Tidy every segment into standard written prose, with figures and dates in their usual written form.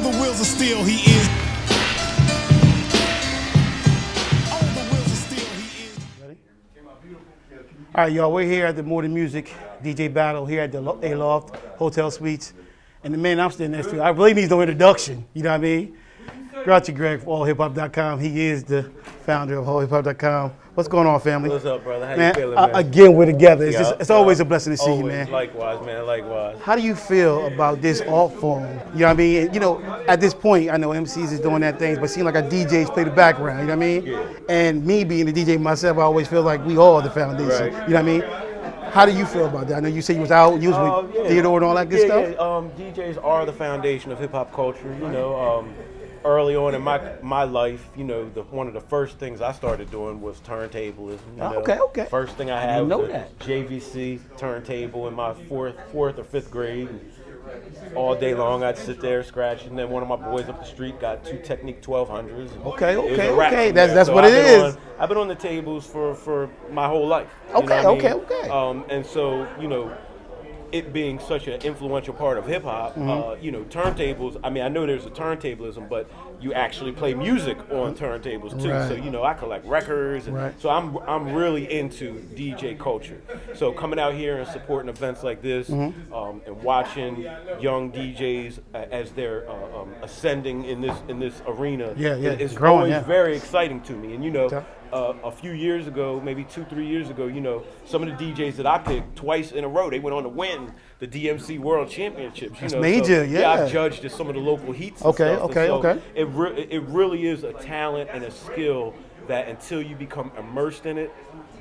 On the wheels of steel, he is. On the wheels of steel, he is. Ready? All right, y'all, we're here at the More Than Music DJ Battle here at the A-Loft Hotel Suites. And the man I'm standing next to, I really need no introduction, you know what I mean? Grouchy Greg from allhiphop.com. He is the founder of allhiphop.com. What's going on, family? What's up, brother? How Man, you feeling, man? Again, we're together. It's, Yeah, it's always a blessing to see you, always. man. Likewise, man. Likewise. How do you feel about this art form? You know what I mean? And, you know, at this point, I know MCs is doing that things, but it seems like our DJs play the background, you know what I mean? Yeah. And me being a DJ myself, I always feel like we all are the foundation, Right. you know what I mean? How do you feel about that? I know you said you was out, you was with Theodore and all that good stuff. Yeah. DJs are the foundation of hip hop culture. You know, early on in my life, you know, one of the first things I started doing was turntablism. You know? Okay. First thing I had know was a that. JVC turntable in my fourth or fifth grade. All day long, I'd sit there scratching. And then one of my boys up the street got two Technique 1200s. and Okay. it was a wrap from there. That's So what it is. I've been on the tables for my whole life. You Okay, know what I mean? okay. And so, you know, it being such an influential part of hip hop, you know, turntables. I mean, I know there's a turntablism, but you actually play music on turntables too. Right. So, you know, I collect records, and Right. so I'm really into DJ culture. So coming out here and supporting events like this, and watching young DJs as they're ascending in this arena, is growing, always very exciting to me. And you know. Okay. A few years ago, maybe 2-3 years ago, you know, some of the DJs that I picked twice in a row, they went on to win the DMC World Championships. That's you know, major, so, yeah. I've judged at some of the local heats. And stuff. Okay. It really is a talent and a skill that until you become immersed in it,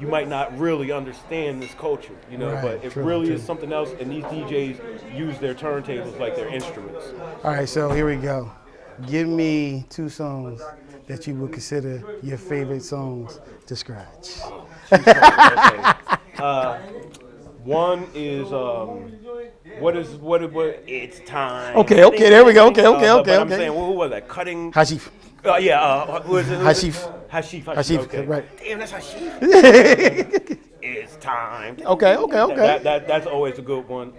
you might not really understand this culture, you know. Right, But it true, really true. is something else, and these DJs use their turntables like their instruments. All right, so here we go. Give me 2 songs that you would consider your favorite songs to scratch. Okay. One is what it's time. Okay, there we go. Okay. But I'm saying, who was that? Cutting. Hashif. Who is it? Hashif. Hashif. Okay. Right. Damn, that's Hashif. It's time. Okay. That's always a good one.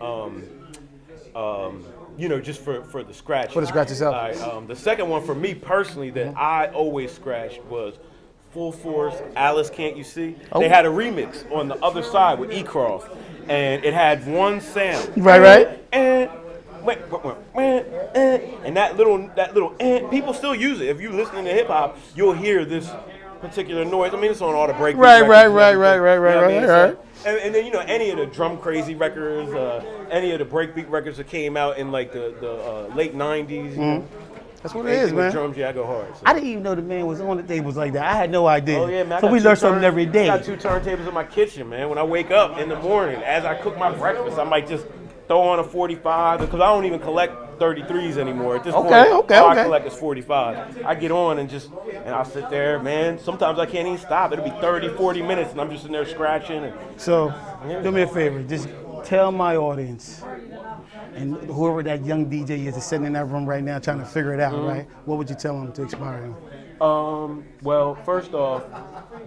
You know, just for the scratch. For the scratch itself. All right, the second one for me personally that I always scratched was Full Force, Alice Can't You See? They had a remix on the other side with E. Croft, and it had one sound. Right. And that little people still use it. If you're listening to hip hop, you'll hear this particular noise. I mean, it's on all the breakbeat Right. And then, you know, any of the drum crazy records, any of the breakbeat records that came out in like the late 90s. You know, That's what it anything is, with man. drums, I go hard. So. I didn't even know the man was on the tables like that. I had no idea. Oh yeah, man. I So got we two learn something every day. I got 2 turntables in my kitchen, man. When I wake up in the morning, as I cook my breakfast, I might just throw on a 45 because I don't even collect 33s anymore. At this point, all I collect is 45. I get on and I'll sit there, man. Sometimes I can't even stop. It'll be 30, 40 minutes, and I'm just in there scratching. And, So do me a favor. Just tell my audience and whoever that young DJ is that's sitting in that room right now trying to figure it out, right? What would you tell them to inspire them? Well, first off,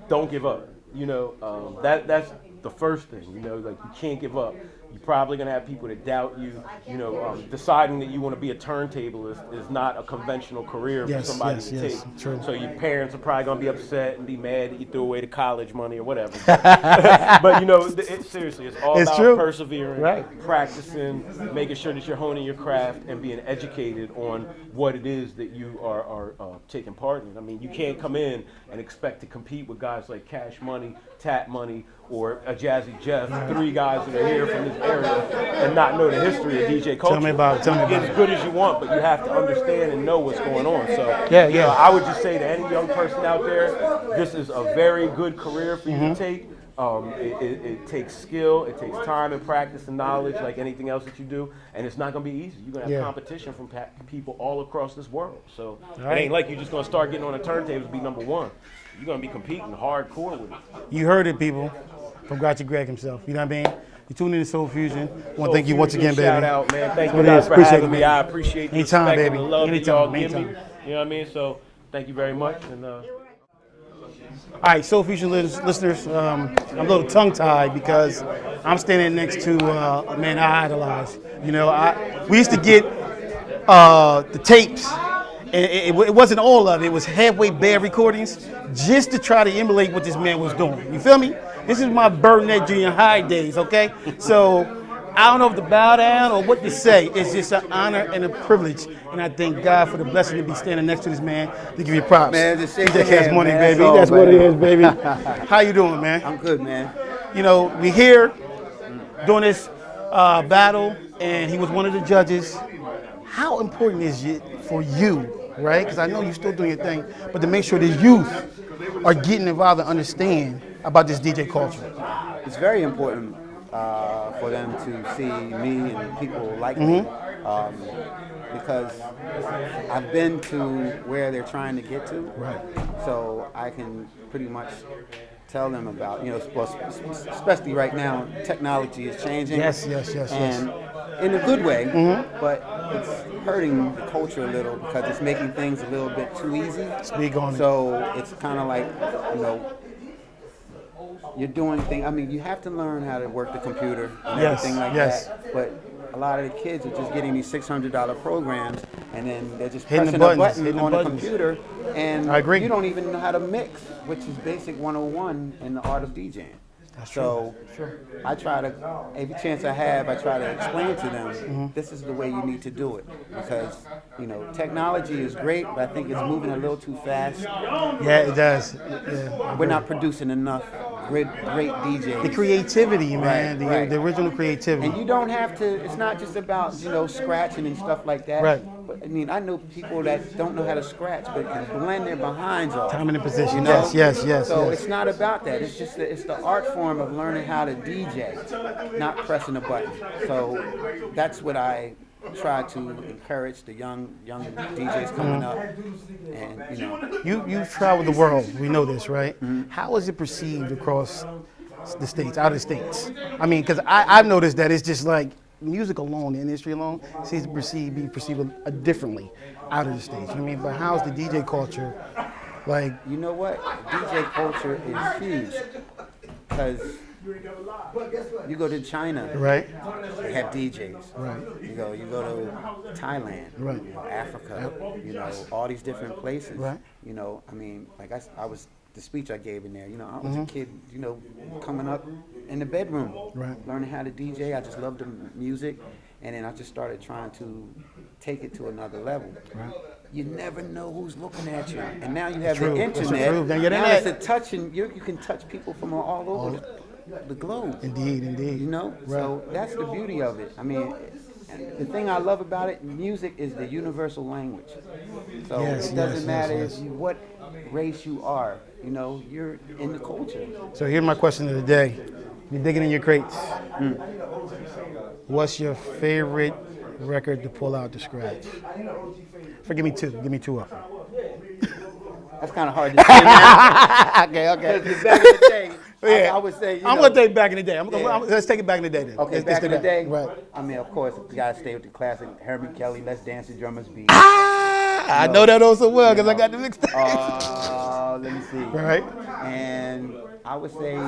don't give up. You know, that's the first thing. You know, like you can't give up. You're probably gonna have people that doubt you. You know, deciding that you want to be a turntablist is not a conventional career for somebody to take. True. So your parents are probably gonna be upset and be mad that you threw away the college money or whatever. But you know, seriously, it's all about persevering, practicing, making sure that you're honing your craft and being educated on what it is that you are taking part in. I mean, you can't come in and expect to compete with guys like Cash Money, Tap Money, or a Jazzy Jeff, 3 guys that are here from this area, and not know the history of DJ culture. Tell me about it. Get as good as you want, but you have to understand and know what's going on. So, yeah. You know, I would just say to any young person out there, this is a very good career for you to take. It takes skill, it takes time and practice and knowledge like anything else that you do, and it's not going to be easy. You're going to have competition from people all across this world. So it ain't like you're just going to start getting on the turntables to be number one. You're going to be competing hardcore with it. You heard it, people, from Grouchy Greg himself. You know what I mean? You tuned in to Soul Fusion. I want to thank you once again, baby. Shout out, man. Thank you What guys it is. for Appreciate having it, me. man. I appreciate the Anytime, respect baby. and the love that Anytime, y'all give anytime. me. You know what I mean? So thank you very much. And All right, Soul Fusion listeners, I'm a little tongue-tied because I'm standing next to a man I idolize. You know, we used to get the tapes. It wasn't all of it. It was halfway bad recordings just to try to emulate what this man was doing. You feel me? This is my Burnett Junior High days, okay? So I don't know if to bow down or what to say. It's just an honor and a privilege. And I thank God for the blessing to be standing next to this man to give you props. Man, just shake He your hand, money, man. baby. That's what it is, baby. How you doing, man? I'm good, man. You know, we here doing this battle, and he was one of the judges. How important is it for you, right? Because I know you're still doing your thing, but to make sure the youth are getting involved and understand about this DJ culture. It's very important for them to see me and people like me, because I've been to where they're trying to get to, Right. so I can pretty much tell them about, especially right now, technology is changing. Yes. And in a good way, but it's hurting the culture a little because it's making things a little bit too easy. Speak on it. So it's kind of like, you're doing things. I mean, you have to learn how to work the computer and everything like that. But a lot of the kids are just getting these $600 programs, and then they're just pressing a button on the computer, and I agree. you don't even know how to mix, which is basic 101 in the art of DJing. That's so true. I try to, every chance I have, I try to explain to them, this is the way you need to do it. Because, technology is great, but I think it's moving a little too fast. Yeah, it does. Yeah, we're not producing enough great DJs. The creativity, man. Right. The original creativity. And you don't have to, it's not just about, scratching and stuff like that. Right. But, I know people that don't know how to scratch, but can blend their behinds off. Time and position. Yes. yes. So it's not about that. It's just it's the art form of learning how to DJ, not pressing a button. So that's what I try to encourage the young DJs coming up. And you've traveled the world. We know this, right? How is it perceived across the states, out of the states? I mean, because I've noticed that it's just like music alone, the industry alone, seems to be perceived differently out of the states. I mean, but how's the DJ culture? Like, you know what? DJ culture is huge because you go to China, right? They have DJs. Right. You go to Thailand, right? Africa, all these different places. Right. I mean, like I was the speech I gave in there. I was a kid, coming up in the bedroom, right, learning how to DJ. I just loved the music, and then I just started trying to take it to another level. Right. You never know who's looking at you, and now you have True. the internet. Now it's a touch, and you can touch people from all over the globe. Indeed. Right. So that's the beauty of it. I mean, the thing I love about it, music is the universal language. So it doesn't matter what race you are. You're in the culture. So here's my question of the day. You're digging in your crates. What's your favorite record to pull out to scratch? Give me two. Give me two of them. That's kind of hard to say now. Okay. Because back in the day, I would say, I'm going to take back in the day. Let's take it back in the day then. Okay, back in the day? Right. I mean, of course, you got to stay with the classic Herbie Kelly, Let's Dance the Drummers Beat. I know that also well because I got the mixtape. Let me see. Right. And I would say,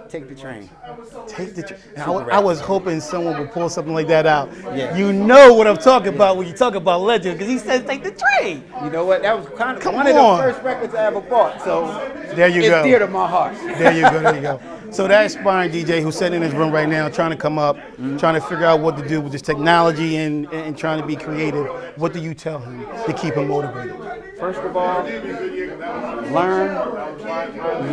Take the Train. Take the Train. I was hoping someone would pull something like that out. Yeah. You know what I'm talking about when you talk about legend, because he says take the train. You know what? That was kind of one of the first records I ever bought. So there you go. It's dear to my heart. There you go. So that aspiring DJ who's sitting in his room right now, trying to come up, trying to figure out what to do with this technology and trying to be creative, what do you tell him to keep him motivated? First of all, learn,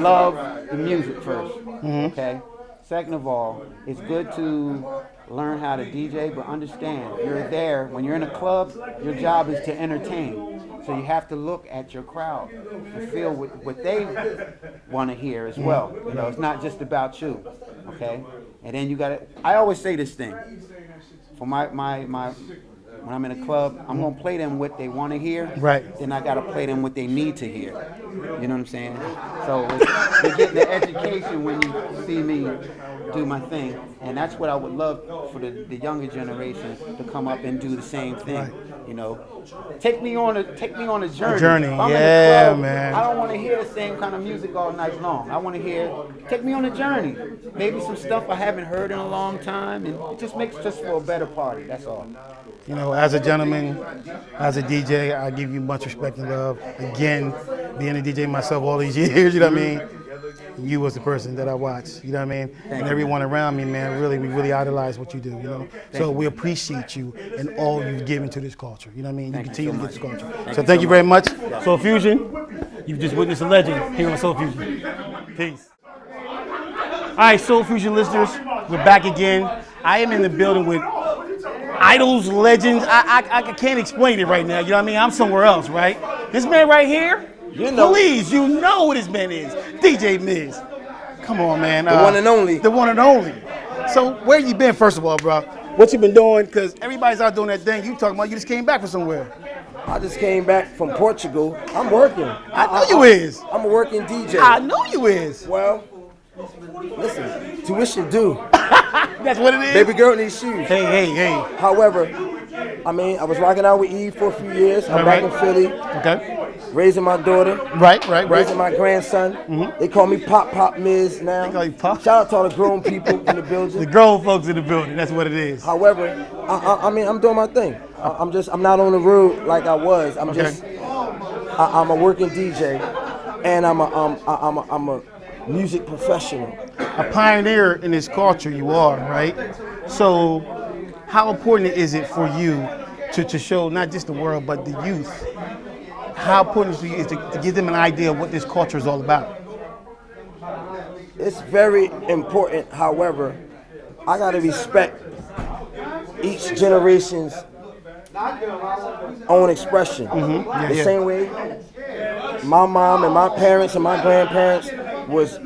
love the music first. Okay. Second of all, it's good to learn how to DJ, but understand you're there. When you're in a club, your job is to entertain. So you have to look at your crowd and feel what they want to hear as well. It's not just about you. Okay. And then you got to. I always say this thing. For my when I'm in a club, I'm gonna play them what they want to hear. Right. Then I gotta play them what they need to hear. You know what I'm saying? So you're getting the education when you see me do my thing, and that's what I would love for the younger generation to come up and do the same thing. You know, take me on a journey. A journey, If I'm in the yeah, club, man. I don't want to hear the same kind of music all night long. I want to hear, take me on a journey. Maybe some stuff I haven't heard in a long time, and it just makes just for a better party. That's all. You know, as a gentleman, as a DJ, I give you much respect and love. Again, being a DJ myself all these years, you know what I mean? You was the person that I watched, you know what I mean? And everyone around me, man, we really idolize what you do, you know? So we appreciate you and all you've given to this culture, you know what I mean? You continue to get this culture. So thank you very much. Soul Fusion, you've just witnessed a legend here on Soul Fusion. Peace. All right, Soul Fusion listeners, we're back again. I am in the building with idols, legends. I can't explain it right now, you know what I mean? I'm somewhere else, right? This man right here, you know. Please, you know who this man is. DJ Miz. Come on, man. The one and only. The one and only. So where you been, first of all, bro? What you been doing? Because everybody's out doing that thing. You talking about you just came back from somewhere. I just came back from Portugal. I'm working. I know you is. I'm a working DJ. I know you is. Well, listen, tuition due. That's what it is? Baby girl needs shoes. Hey. However, I mean, I was rocking out with Eve for a few years. I'm back in Philly. Okay. Raising my daughter. Right. Raising my grandson. Mm-hmm. They call me Pop Miz now. They call you Pop? Shout out to all the grown people in the building. The grown folks in the building. That's what it is. However, I mean, I'm doing my thing. I'm not on the road like I was. I'm a working DJ, and I'm a music professional. A pioneer in this culture you are, right? So how important is it for you to show not just the world, but the youth? How important is it to give them an idea of what this culture is all about? It's very important. However, I got to respect each generation's own expression. Mm-hmm. The same way my mom and my parents and my grandparents was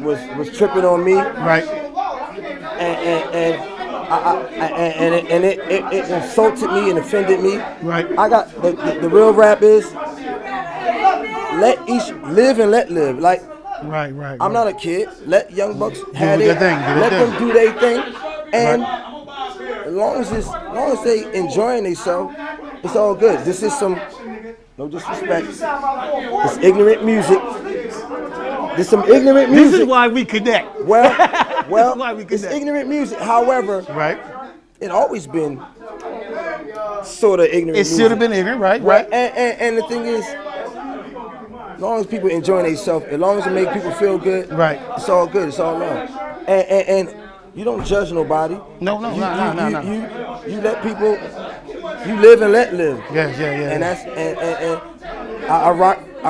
tripping on me. Right. And it insulted me and offended me. Right. I got the real rap is let each live and let live. Like Right. I'm not a kid. Let young bucks have their their thing. Let them do their thing. And as long as they enjoying themselves, it's all good. This is some, no disrespect, it's ignorant music. There's some ignorant music. This is why we connect. Well, why we it's connect. ignorant music. However, Right. it always been sort of ignorant It music. should have been ignorant, right? And the thing is, as long as people enjoying themselves, as long as it make people feel good, Right. it's all good. It's all love. And you don't judge nobody. No. You let people, you live and let live. Yeah. And that's and I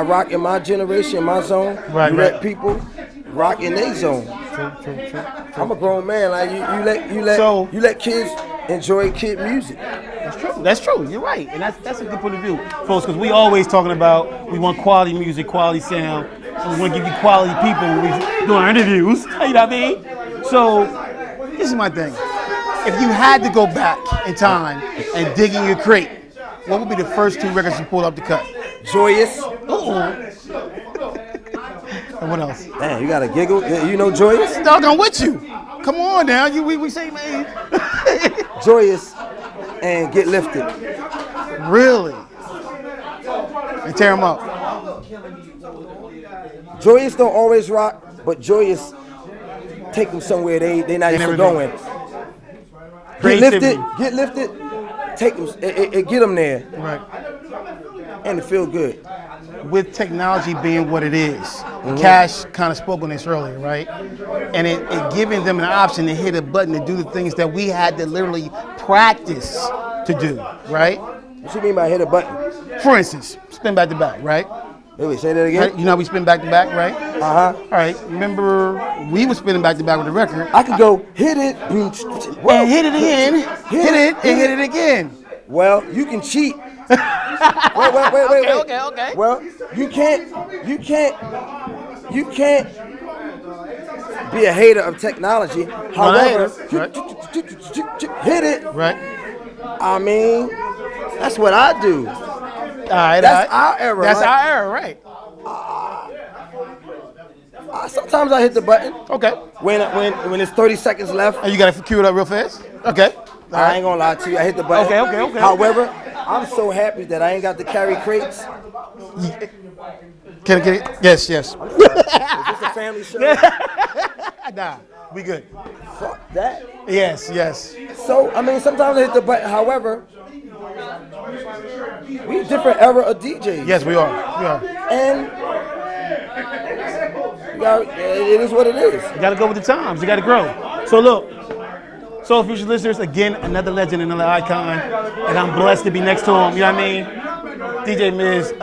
rock in my generation, my zone. Right. Let people rock in their zone. True. I'm a grown man. Like you let kids enjoy kid music. That's true. You're right, and that's a good point of view, folks. Because we always talking about we want quality music, quality sound, and we want to give you quality people when we do our interviews. You know what I mean? So this is my thing. If you had to go back in time and dig in your crate, what would be the first two records you pulled up the cut? Joyous. And what else? Damn, you got to giggle. You know Joyous? Dog, I'm with you. Come on now, we say man. Joyous and Get Lifted. Really? And tear them up. Joyous don't always rock, but Joyous take them somewhere they not used to going. Get lifted, take them, it get them there. Right. And it feel good. With technology being what it is, Cash kind of spoke on this earlier, right? And it giving them an option to hit a button to do the things that we had to literally practice to do, right? What you mean by hit a button? For instance, spin back to back, right? Wait, say that again? Right? You know how we spin back to back, right? Uh-huh. All right, remember we were spinning back to back with the record. I could go hit it, and hit it again, hit it, and hit it again. Well, you can cheat. Wait. Okay. Well, you can't be a hater of technology. However, hit it. Right. I mean, that's what I do. All right. That's our era. That's right? our era, right? Sometimes I hit the button. Okay. When it's 30 seconds left. And you got to cue it up real fast? Okay. I ain't gonna lie to you. I hit the button. Okay. However, I'm so happy that I ain't got to carry crates. Can I get it? Yes. Is this a family show? Nah, we good. Fuck that. Yes. So, I mean, sometimes I hit the button. However, we a different era of DJs. Yes, we are. And it is what it is. You gotta go with the times. You gotta grow. So look, Soul Fusion listeners, again, another legend, another icon, and I'm blessed to be next to him. You know what I mean? DJ Miz.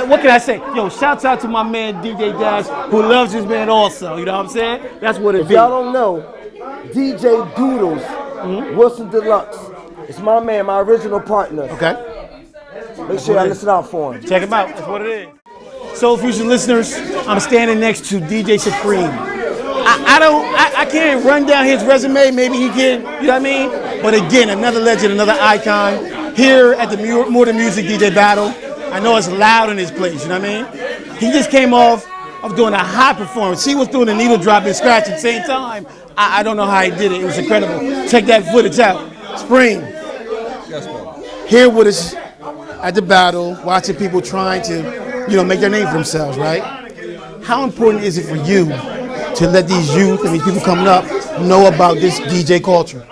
What can I say? Yo, shouts out to my man DJ Dash, who loves his man also. You know what I'm saying? That's what it If be. y'all don't know, DJ Doodles, Wilson Deluxe, it's my man, my original partner. Okay. Make sure y'all listen out for him. Check him out. That's what it is. Soul Fusion listeners, I'm standing next to DJ Supreme. I can't run down his resume. Maybe he can, you know what I mean? But again, another legend, another icon here at the More Than Music DJ Battle. I know it's loud in this place, you know what I mean? He just came off of doing a high performance. He was doing a needle drop and scratch at the same time. I don't know how he did it. It was incredible. Check that footage out. Spring. Here with us at the battle, watching people trying to, make their name for themselves, right? How important is it for you to let these youth and these people coming up know about this DJ culture?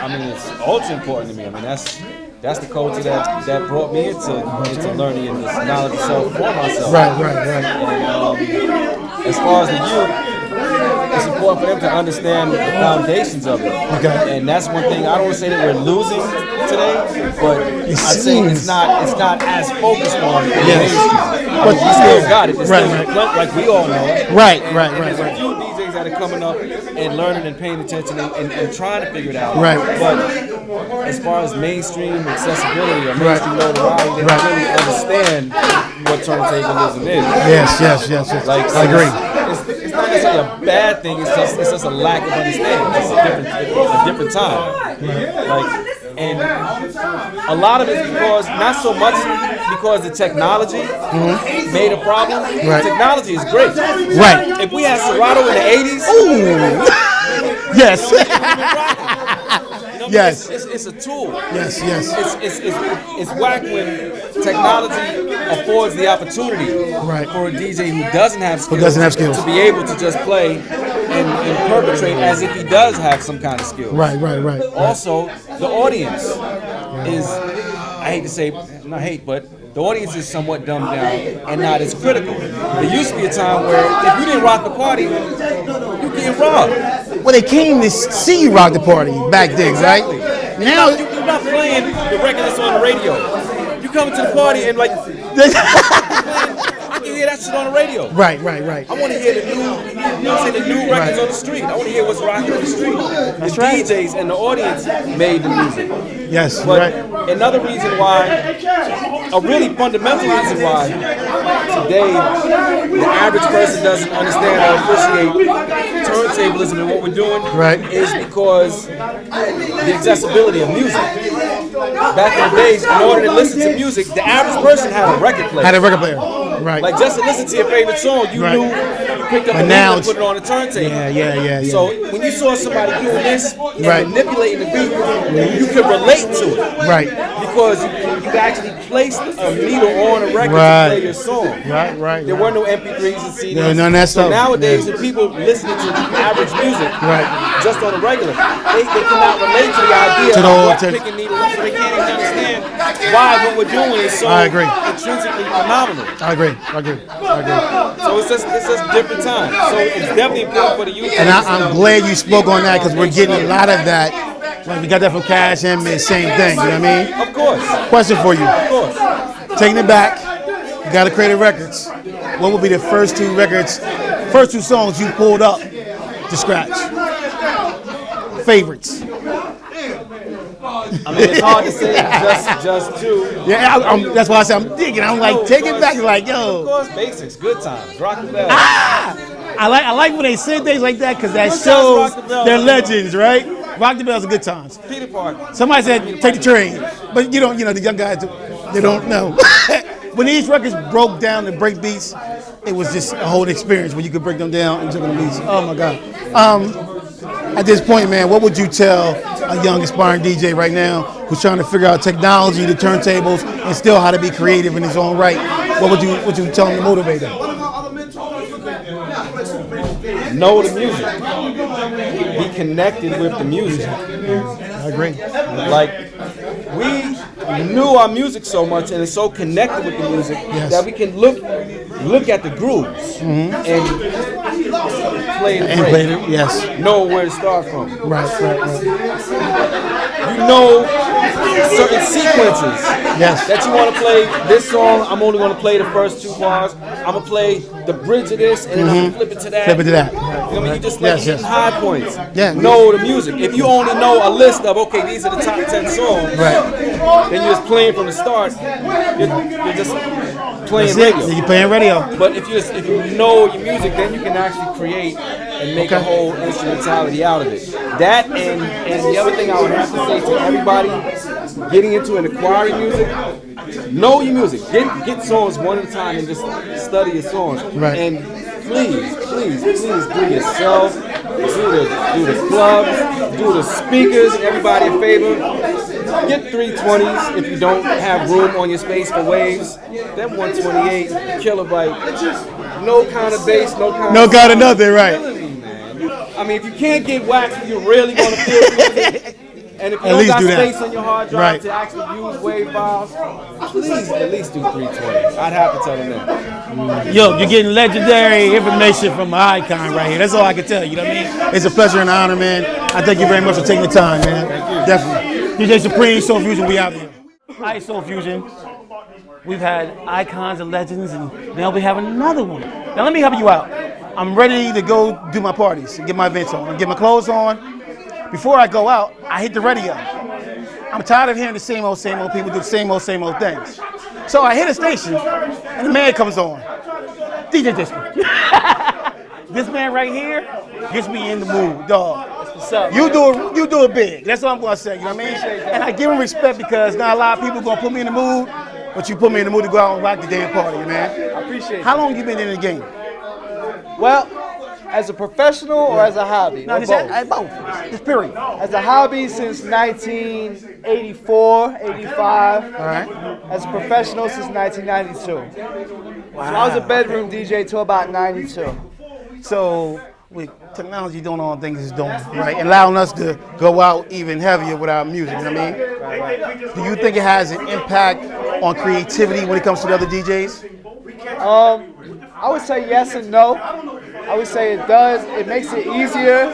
I mean, it's ultra important to me. I mean, that's the culture that brought me into learning and this knowledge of self for myself. Right. And as far as the youth, it's important for them to understand the foundations of it. Okay. And that's one thing. I don't want to say that we're losing today, but I say it's not as focused on the mainstream. But we still got it. It's still like we all know. Right. There's a few DJs that are coming up and learning and paying attention and trying to figure it out. Right. But as far as mainstream accessibility or mainstream notoriety, they don't really understand what turntablism is. Yes. Like, I agree. It's not necessarily a bad thing. It's just a lack of understanding. It's a different time. And a lot of it is not so much because the technology made a problem. Right. Technology is great. Right. If we had Serato in the 80s, Yes. Yes. It's a tool. Yes. It's whack when technology affords the opportunity for a DJ who doesn't have skills, to be able to just play and perpetrate as if he does have some kind of skill. Right. Also, the audience is, the audience is somewhat dumbed down and not as critical. There used to be a time where if you didn't rock the party, you get robbed. Well, they came to see you rock the party back then, right? Now you're not playing the record that's on the radio. You come to the party and I can hear that shit on the radio. Right. I want to hear the new records on the street. I want to hear what's rocking on the street. The DJs and the audience made the music. Yes, but another reason why, a really fundamental reason why today the average person doesn't understand or appreciate turntablism and what we're doing is because the accessibility of music. Back in the days, in order to listen to music, the average person had a record player. Right. Like just to listen to your favorite song, you knew you picked up a needle and put it on a turntable. Yeah. So when you saw somebody doing this and manipulating the beat, you could relate to it. Right. Because you actually placed a needle on a record to play your song. Right. There were no MP3s and CDs. None of that stuff. So nowadays, when people listening to average music just on a regular, they cannot relate to the idea of picking needles. So they can't even understand why what we're doing is so intrinsically phenomenal. I agree. So it's just different times. So it's definitely important for the youth. And I'm glad you spoke on that because we're getting a lot of that. Like we got that from Cash and Miz, same thing. You know what I mean? Of course. Question for you. Of course. Taking it back, you got to create records. What would be the first two songs you pulled up to scratch? Favorites. I mean, it's hard to say just two. Yeah, that's why I said I'm digging. I'm like, take it back. Like, yo. Of course, basics, good times, rock the bell. I like when they say things like that because that shows they're legends, right? Rock the Bell's a good times. Peter Parker. Somebody said take the train, but the young guys, they don't know. when these records broke down to break beats, it was just a whole experience when you could break them down and took them beats. Oh my God. At this point, man, what would you tell a young aspiring DJ right now who's trying to figure out technology, the turntables, and still how to be creative in his own right? What would you tell him to motivate him? Know the music. Be connected with the music. I agree. Like, we knew our music so much and it's so connected with the music that we can look at the grooves and play the break. Yes. Know where to start from. Right. You know certain sequences that you want to play. This song, I'm only going to play the first 2 bars. I'm going to play the bridge of this, and then I'm going to flip it to that. Flip it to that. You know what I mean? You just like hitting high points. Yeah. Know the music. If you only know a list of, okay, these are the top 10 songs, then you're just playing from the start. You're just playing radio. You're playing radio. But if you know your music, then you can actually create and make a whole instrumentality out of it. That and the other thing I would have to say to everybody getting into and acquiring music, know your music. Get songs one at a time and just study your songs. Right. And please do yourself, do the clubs, do the speakers, everybody a favor. Get 320s if you don't have room on your space for waves. That 128 kilobyte, no kind of bass, no kind of nothing, right? I mean, if you can't get wax, you really want to feel music. And if you don't got space on your hard drive to actually use wave files, please at least do 320. I'd have to tell them that. Yo, you're getting legendary information from an icon right here. That's all I can tell you. You know what I mean? It's a pleasure and an honor, man. I thank you very much for taking the time, man. Thank you. Definitely. DJ Supreme, Soul Fusion, we out here. All right, Soul Fusion. We've had icons and legends, and now we have another one. Now let me help you out. I'm ready to go do my parties and get my events on and get my clothes on. Before I go out, I hit the radio. I'm tired of hearing the same old people do the same old things. So I hit a station, and the man comes on. DJ Disco. This man right here gets me in the mood, dog. What's up? You do it big. That's all I'm gonna say. You know what I mean? And I give him respect because not a lot of people gonna put me in the mood, but you put me in the mood to go out and rock the damn party, man. I appreciate it. How long you been in the game? Well, as a professional or as a hobby? No, both. Just period. As a hobby since 1984, 85. All right. As a professional since 1992. Wow. So I was a bedroom DJ till about 92. So with technology doing all the things it's doing, right, and allowing us to go out even heavier with our music, you know what I mean? Right. Do you think it has an impact on creativity when it comes to the other DJs? I would say yes and no. I would say it does. It makes it easier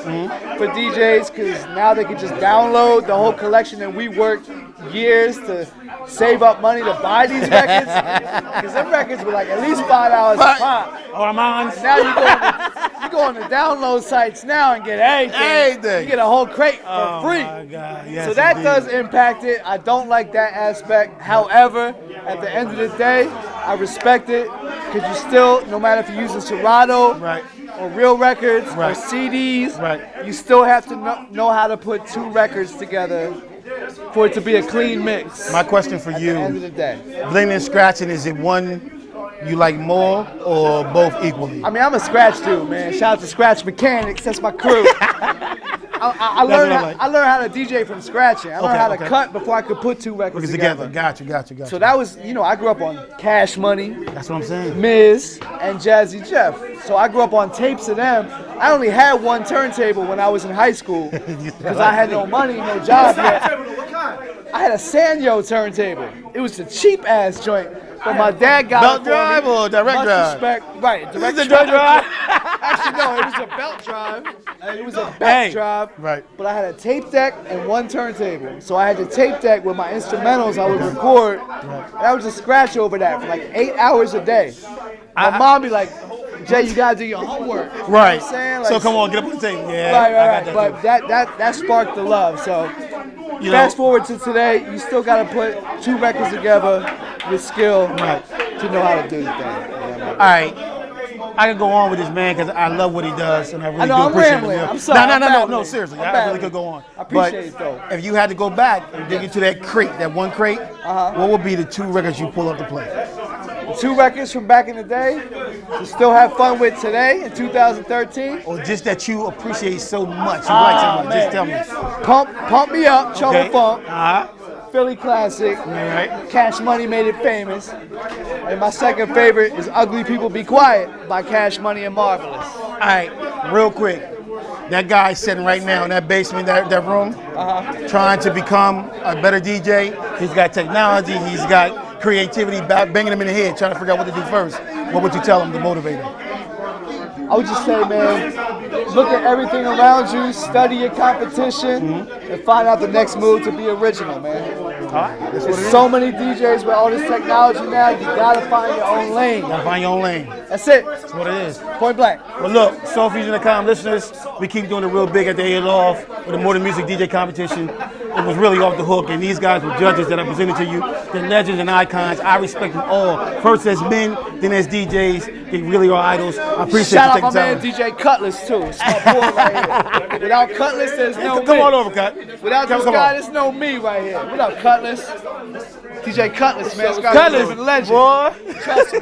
for DJs because now they can just download the whole collection, and we worked years to save up money to buy these records because them records were like at least $5 a pop. Armands. Now you go on the download sites now and get everything. You get a whole crate for free. My God. Yes, so that indeed. does impact it. I don't like that aspect. However, at the end of the day, I respect it because you still, no matter if you're using Serato or real records or CDs, you still have to know how to put 2 records together for it to be a clean mix. My question for you, at the end of the day. blending and scratching, is it one you like more or both equally? I mean, I'm a scratch dude, man. Shout out to Scratch Mechanics. That's my crew. I learned how to DJ from scratching. I learned how to cut before I could put 2 records together. Got you. So that was, I grew up on Cash Money. That's what I'm saying. Miz and Jazzy Jeff. So I grew up on tapes of them. I only had 1 turntable when I was in high school because I had no money, no job yet. I had a Sanyo turntable. It was a cheap ass joint. But my dad got belt drive or direct drive? Respect. Right, direct drive. Actually, no, it was a belt drive. It was a belt drive. Right. But I had a tape deck and 1 turntable. So I had the tape deck with my instrumentals I would record. And I would just scratch over that for like 8 hours a day. My mom be like, Jay, you gotta do your homework. Right. You know what I'm saying? Like, so come on, get up on the tape. Yeah. Right. But that sparked the love. So fast forward to today, you still gotta put 2 records together with skill to know how to do the thing. All right. I can go on with this man because I love what he does and I really do appreciate it. I'm sorry. No, seriously. I really could go on. I appreciate it though. If you had to go back and dig into that 1 crate, what would be the 2 records you pull up to play? 2 records from back in the day to still have fun with today in 2013. Or just that you appreciate so much, you like so much, just tell me. Pump Me Up, Trouble Okay. Funk, Uh-huh. Philly classic, Right. Cash Money Made It Famous. And my second favorite is Ugly People Be Quiet by Cash Money and Marvelous. All right, real quick. That guy sitting right now in that basement, that room, trying to become a better DJ. He's got technology, he's got creativity, banging him in the head, trying to figure out what to do first. What would you tell him to motivate him? I would just say, man, look at everything around you, study your competition, and find out the next move to be original, man. There's so many DJs with all this technology now, you gotta find your own lane. Gotta find your own lane. That's it. That's what it is. Point blank. Well, look, Soul Fusion.com listeners, we keep doing it real big at the A-Loft with the More Than Music DJ competition. It was really off the hook, and these guys were judges that I presented to you. They're legends and icons. I respect them all. First as men, then as DJs. They really are idols. I appreciate Shout you out my taking man time. DJ Cutlass too. It's my boy right here. Without Cutlass, there's no me. Come on over, Cut. Without this Come guy, on. there's no me right here. Without Cutlass, DJ Cutlass, man, this guy's a Cutlass, living legend. boy. Trust me.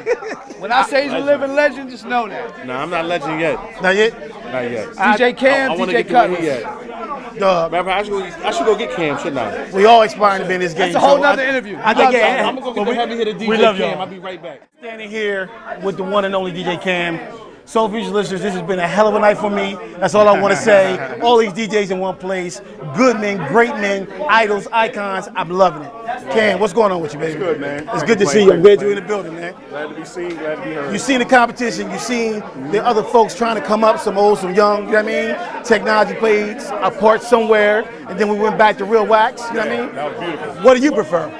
When I say he's a living legend, just know that. Nah, I'm not legend yet. Not yet? Not yet. DJ Cam, I wanna DJ get to where he Cutlass. at. Dog. Matter of fact, I should go get Cam, shouldn't I? We all aspiring to be in this game. That's a whole so nother I- interview. I think, yeah. I'm gonna go get the heavy hitter DJ we love Cam. y'all. I'll be right back. Standing here with the one and only DJ Cam. Soul Fusion listeners, this has been a hell of a night for me. That's all I want to say. All these DJs in one place. Good men, great men, idols, icons. I'm loving it. Cam, what's going on with you, baby? It's good, man. It's good to see you. I'm glad you're in the building, man. Glad to be seen, glad to be heard. You've seen the competition. You've seen the other folks trying to come up, some old, some young. You know what I mean? Technology played a part somewhere, and then we went back to real wax. You know what I mean? That was beautiful. What do you prefer?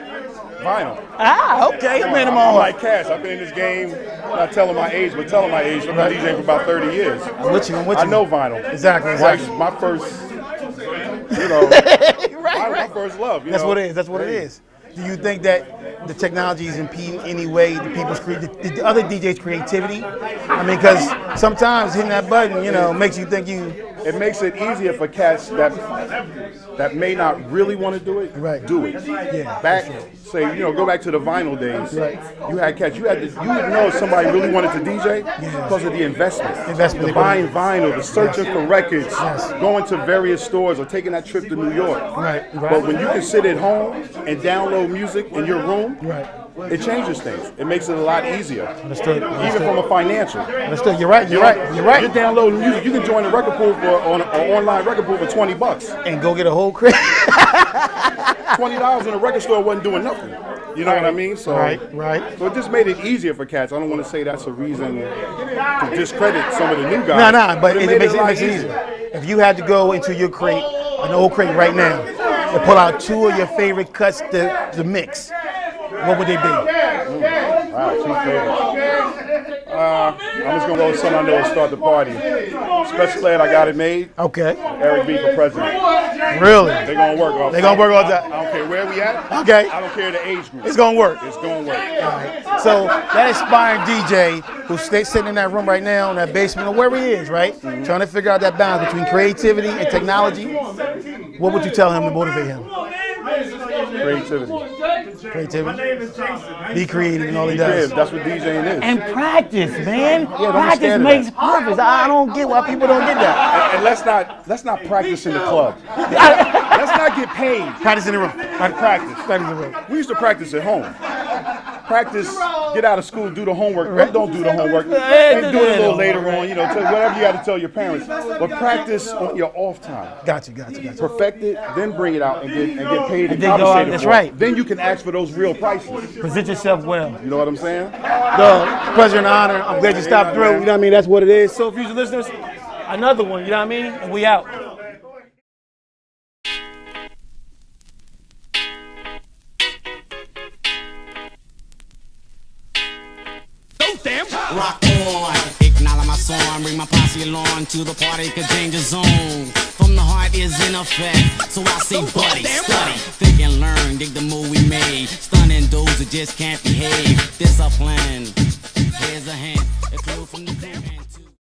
Vinyl. Ah, okay. Man, I'm I'm on. like Cash. I've been in this game, not telling my age, but telling my age. I've been DJing for about 30 years. I'm with you. I know vinyl. Exactly. My first, you know, my first love. You That's know? what it is. That's what it is. Do you think that the technology is impeding any way the people's the other DJs' creativity? I mean, because sometimes hitting that button, you know, makes you think you. It makes it easier for cats that may not really want to do it, do it. Yeah. Back, say, you know, go back to the vinyl days. You had cats. You would know if somebody really wanted to DJ because of the investment. The buying vinyl, the searching for records, going to various stores or taking that trip to New York. Right. But when you can sit at home and download music in your room, Right. it changes things. It makes it a lot easier. Understood. Even from a financial. Understood. You're right. You're right. You're right. You're downloading music. You can join a record pool on an online record pool for $20. And go get a whole crate. $20 in a record store wasn't doing nothing. You know what I mean? So, Right. So it just made it easier for cats. I don't want to say that's a reason to discredit some of the new guys. No, but it makes a lot it easier. If you had to go into your crate, an old crate right now, and pull out 2 of your favorite cuts to mix, what would they be? Wow, 2 favorites. I'm just gonna go with something I know will start the party. Special Ed, I Got It Made. Okay. Eric B for president. Really? They're gonna work off. They're gonna work off that. I don't care where we at. Okay. I don't care the age group. It's gonna work. It's gonna work. All right. So that inspiring DJ who's sitting in that room right now, in that basement, or wherever he is, right? Trying to figure out that balance between creativity and technology. What would you tell him to motivate him? Creativity. Be creative in all he does. That's what DJing is. And practice, man. don't Practice understand makes that. perfect. I don't get why people don't get that. And let's not practice in the club. Let's not get paid. Practice in the room. Practice. Practice in the room. We used to practice at home. Practice, get out of school, do the homework. Don't do the homework. And do it a little later on, you know, whatever you got to tell your parents. But practice on your off time. Gotcha. Perfect it, then bring it out and get paid and then go out, compensated that's for right. it. Then you can ask for those real prices. Present yourself well. You know what I'm saying? Pleasure and honor. I'm glad you stopped through. You know what I mean? That's what it is. So, Fusion listeners, another one. You know what I mean? And we out. Rock on, acknowledge my song, bring my posse along to the party, could change the zone. From the heart is in effect, so I say buddy, study, think and learn, dig the move we made. Stunning those who just can't behave. Discipline, here's a hint, a clue from the campaign.